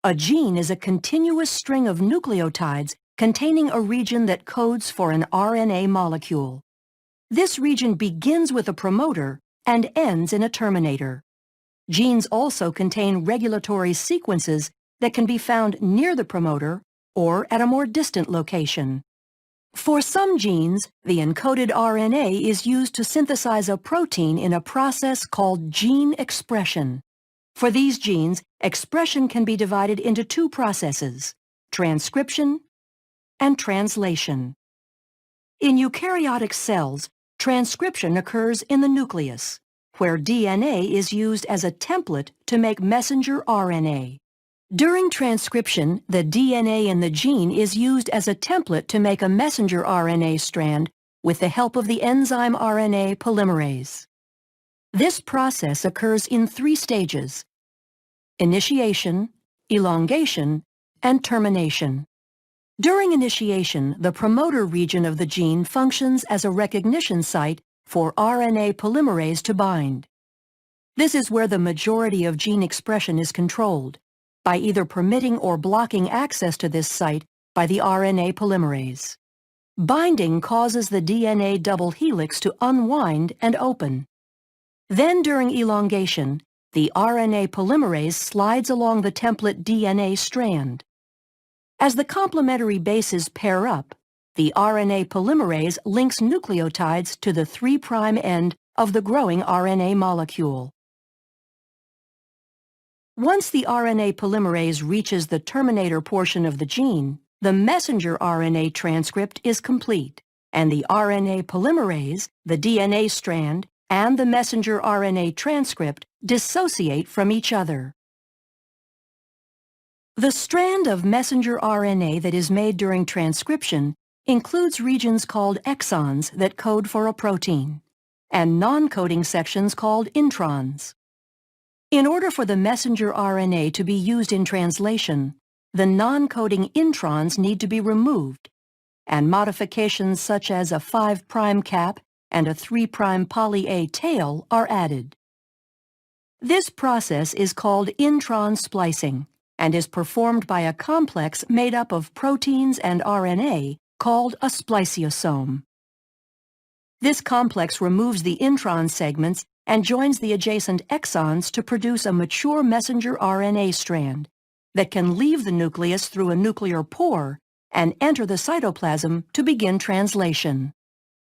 A gene is a continuous string of nucleotides containing a region that codes for an RNA molecule. This region begins with a promoter and ends in a terminator. Genes also contain regulatory sequences that can be found near the promoter or at a more distant location. For some genes, the encoded RNA is used to synthesize a protein in a process called gene expression. For these genes, expression can be divided into two processes: transcription and translation. In eukaryotic cells, transcription occurs in the nucleus, where DNA is used as a template to make messenger RNA. During transcription, the DNA in the gene is used as a template to make a messenger RNA strand with the help of the enzyme RNA polymerase. This process occurs in 3 stages: initiation, elongation, and termination. During initiation, the promoter region of the gene functions as a recognition site for RNA polymerase to bind. This is where the majority of gene expression is controlled, by either permitting or blocking access to this site by the RNA polymerase. Binding causes the DNA double helix to unwind and open. Then during elongation, the RNA polymerase slides along the template DNA strand. As the complementary bases pair up, the RNA polymerase links nucleotides to the 3' end of the growing RNA molecule. Once the RNA polymerase reaches the terminator portion of the gene, the messenger RNA transcript is complete, and the RNA polymerase, the DNA strand, and the messenger RNA transcript dissociate from each other. The strand of messenger RNA that is made during transcription includes regions called exons that code for a protein, and non-coding sections called introns. In order for the messenger RNA to be used in translation, the non-coding introns need to be removed, and modifications such as a 5' cap and a 3' poly A tail are added. This process is called intron splicing and is performed by a complex made up of proteins and RNA called a spliceosome. This complex removes the intron segments and joins the adjacent exons to produce a mature messenger RNA strand that can leave the nucleus through a nuclear pore and enter the cytoplasm to begin translation.